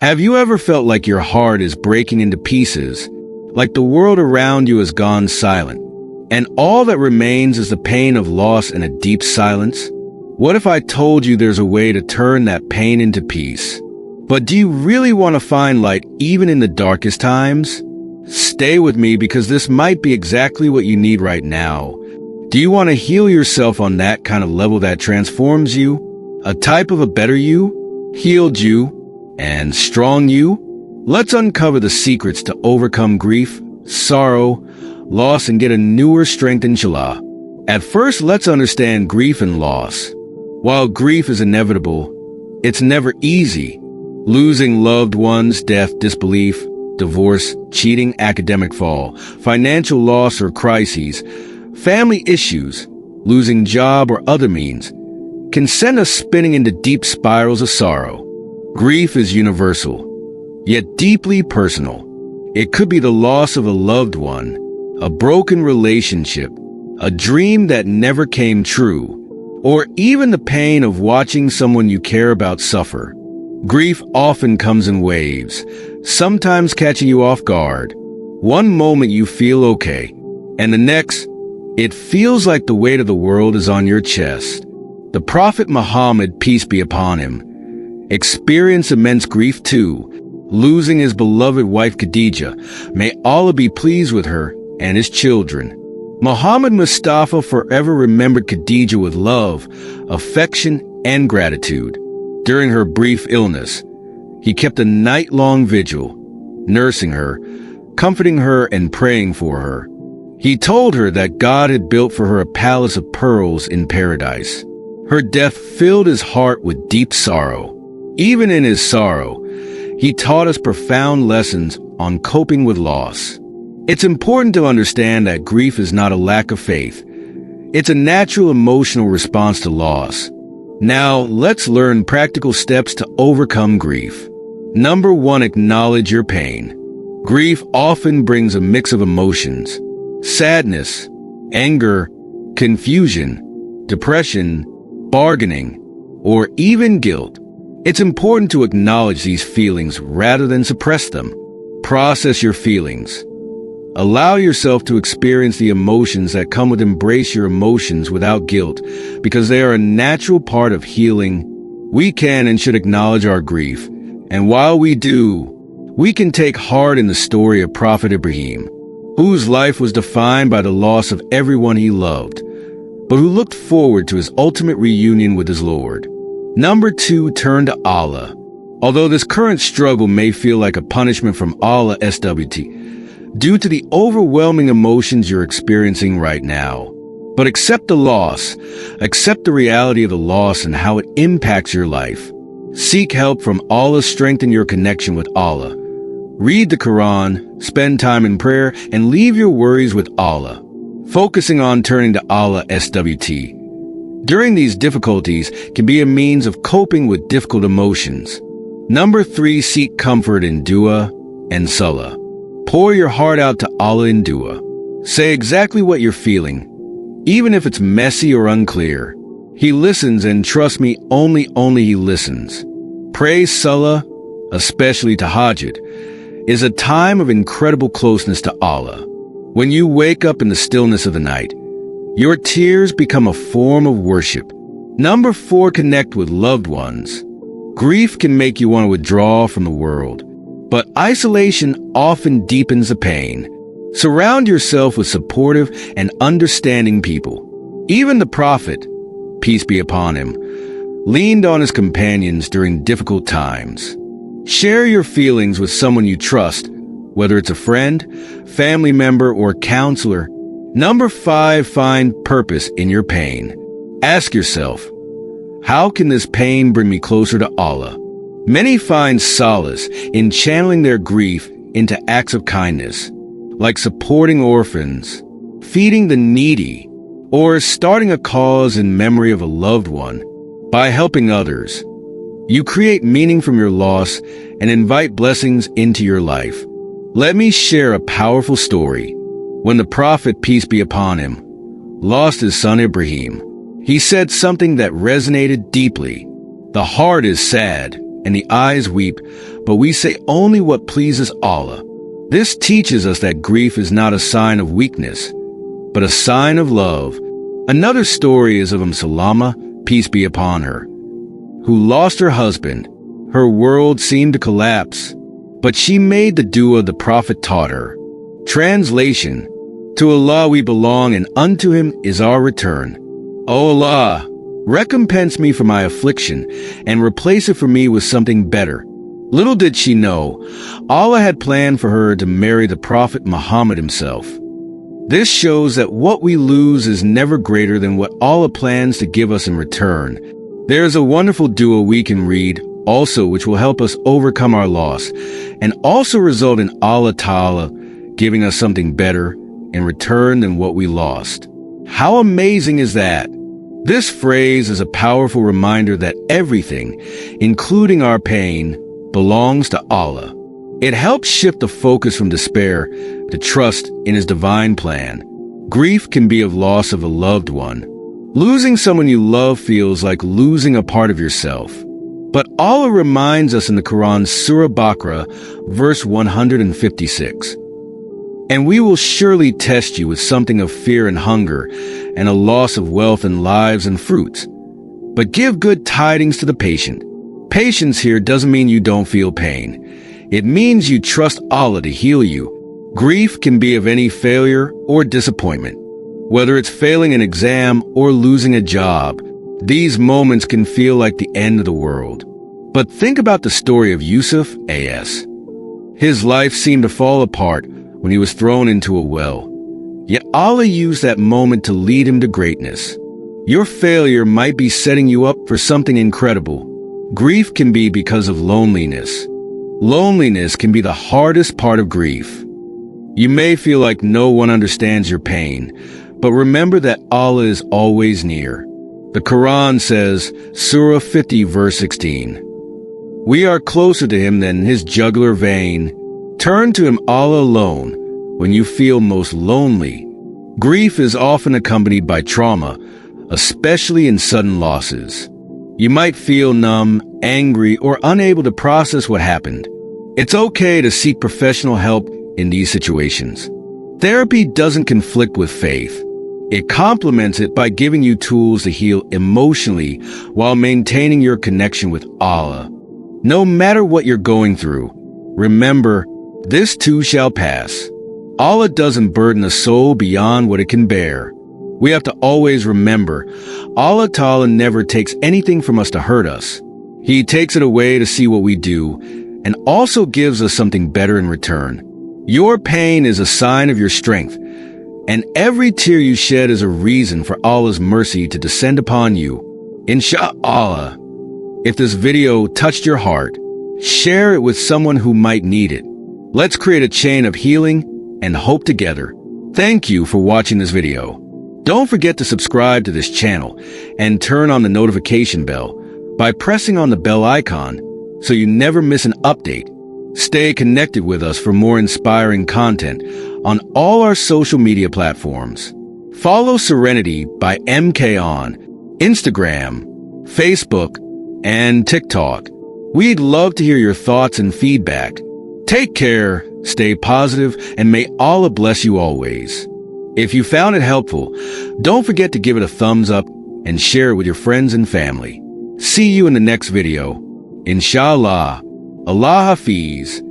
Have you ever felt like your heart is breaking into pieces, like the world around you has gone silent, and all that remains is the pain of loss and a deep silence? What if I told you there's a way to turn that pain into peace? But do you really want to find light even in the darkest times? Stay with me, because this might be exactly what you need right now. Do you want to heal yourself on that kind of level that transforms you? A type of a better you, healed you, and strong you? Let's uncover the secrets to overcome grief, sorrow, loss, and get a newer strength, inshallah. At first, let's understand grief and loss. While grief is inevitable, it's never easy. Losing loved ones, death, disbelief, divorce, cheating, academic fall, financial loss or crises, family issues, losing job or other means, can send us spinning into deep spirals of sorrow. Grief is universal, yet deeply personal. It could be the loss of a loved one, a broken relationship, a dream that never came true, or even the pain of watching someone you care about suffer. Grief often comes in waves, sometimes catching you off guard. One moment you feel okay, and the next, it feels like the weight of the world is on your chest. The Prophet Muhammad, peace be upon him, experienced immense grief too, losing his beloved wife Khadijah. May Allah be pleased with her and his children. Muhammad Mustafa forever remembered Khadijah with love, affection, and gratitude. During her brief illness, he kept a night-long vigil, nursing her, comforting her, and praying for her. He told her that God had built for her a palace of pearls in paradise. Her death filled his heart with deep sorrow. Even in his sorrow, he taught us profound lessons on coping with loss. It's important to understand that grief is not a lack of faith. It's a natural emotional response to loss. Now, let's learn practical steps to overcome grief. Number 1, acknowledge your pain. Grief often brings a mix of emotions: sadness, anger, confusion, depression, bargaining, or even guilt. It's important to acknowledge these feelings rather than suppress them. Process your feelings. Allow yourself to experience the emotions that come with embrace your emotions without guilt, because they are a natural part of healing. We can and should acknowledge our grief, and while we do, we can take heart in the story of Prophet Ibrahim, whose life was defined by the loss of everyone he loved, but who looked forward to his ultimate reunion with his Lord. Number 2, turn to Allah. Although this current struggle may feel like a punishment from Allah SWT, due to the overwhelming emotions you're experiencing right now, but accept the loss, accept the reality of the loss and how it impacts your life. Seek help from Allah, strengthen your connection with Allah. Read the Quran, spend time in prayer, and leave your worries with Allah, focusing on turning to Allah SWT. During these difficulties can be a means of coping with difficult emotions. Number 3, seek comfort in dua and salah. Pour your heart out to Allah in dua. Say exactly what you're feeling, even if it's messy or unclear. He listens, and trust me, only He listens. Pray salah, especially tahajjud, is a time of incredible closeness to Allah. When you wake up in the stillness of the night, your tears become a form of worship. Number 4, connect with loved ones. Grief can make you want to withdraw from the world, but isolation often deepens the pain. Surround yourself with supportive and understanding people. Even the Prophet, peace be upon him, leaned on his companions during difficult times. Share your feelings with someone you trust, whether it's a friend, family member, or counselor. Number 5, find purpose in your pain. Ask yourself, how can this pain bring me closer to Allah? Many find solace in channeling their grief into acts of kindness, like supporting orphans, feeding the needy, or starting a cause in memory of a loved one. By helping others, you create meaning from your loss and invite blessings into your life. Let me share a powerful story. When the Prophet, peace be upon him, lost his son Ibrahim, he said something that resonated deeply. The heart is sad, and the eyes weep, but we say only what pleases Allah. This teaches us that grief is not a sign of weakness, but a sign of love. Another story is of Salama, peace be upon her, who lost her husband. Her world seemed to collapse, but she made the dua the Prophet taught her. Translation: To Allah we belong, and unto Him is our return. O Allah, recompense me for my affliction, and replace it for me with something better. Little did she know, Allah had planned for her to marry the Prophet Muhammad himself. This shows that what we lose is never greater than what Allah plans to give us in return. There is a wonderful dua we can read also, which will help us overcome our loss and also result in Allah Ta'ala giving us something better in return than what we lost. How amazing is that? This phrase is a powerful reminder that everything, including our pain, belongs to Allah. It helps shift the focus from despair to trust in His divine plan. Grief can be of loss of a loved one. Losing someone you love feels like losing a part of yourself. But Allah reminds us in the Quran, Surah Baqarah, verse 156. And we will surely test you with something of fear and hunger, and a loss of wealth and lives and fruits. But give good tidings to the patient. Patience here doesn't mean you don't feel pain. It means you trust Allah to heal you. Grief can be of any failure or disappointment. Whether it's failing an exam or losing a job, these moments can feel like the end of the world. But think about the story of Yusuf A.S. His life seemed to fall apart when he was thrown into a well. Yet Allah used that moment to lead him to greatness. Your failure might be setting you up for something incredible. Grief can be because of loneliness. Loneliness can be the hardest part of grief. You may feel like no one understands your pain, but remember that Allah is always near. The Quran says, Surah 50, verse 16, we are closer to Him than His jugular vein. Turn to Him all alone when you feel most lonely. Grief is often accompanied by trauma, especially in sudden losses. You might feel numb, angry, or unable to process what happened. It's okay to seek professional help in these situations. Therapy doesn't conflict with faith. It complements it by giving you tools to heal emotionally while maintaining your connection with Allah. No matter what you're going through, remember, this too shall pass. Allah doesn't burden a soul beyond what it can bear. We have to always remember, Allah Ta'ala never takes anything from us to hurt us. He takes it away to see what we do, and also gives us something better in return. Your pain is a sign of your strength, and every tear you shed is a reason for Allah's mercy to descend upon you. Insha'Allah. If this video touched your heart, share it with someone who might need it. Let's create a chain of healing and hope together. Thank you for watching this video. Don't forget to subscribe to this channel and turn on the notification bell by pressing on the bell icon so you never miss an update. Stay connected with us for more inspiring content on all our social media platforms. Follow Serenity by MK on Instagram, Facebook, and TikTok. We'd love to hear your thoughts and feedback. Take care, stay positive, and may Allah bless you always. If you found it helpful, don't forget to give it a thumbs up and share it with your friends and family. See you in the next video. Inshallah. Allah Hafiz.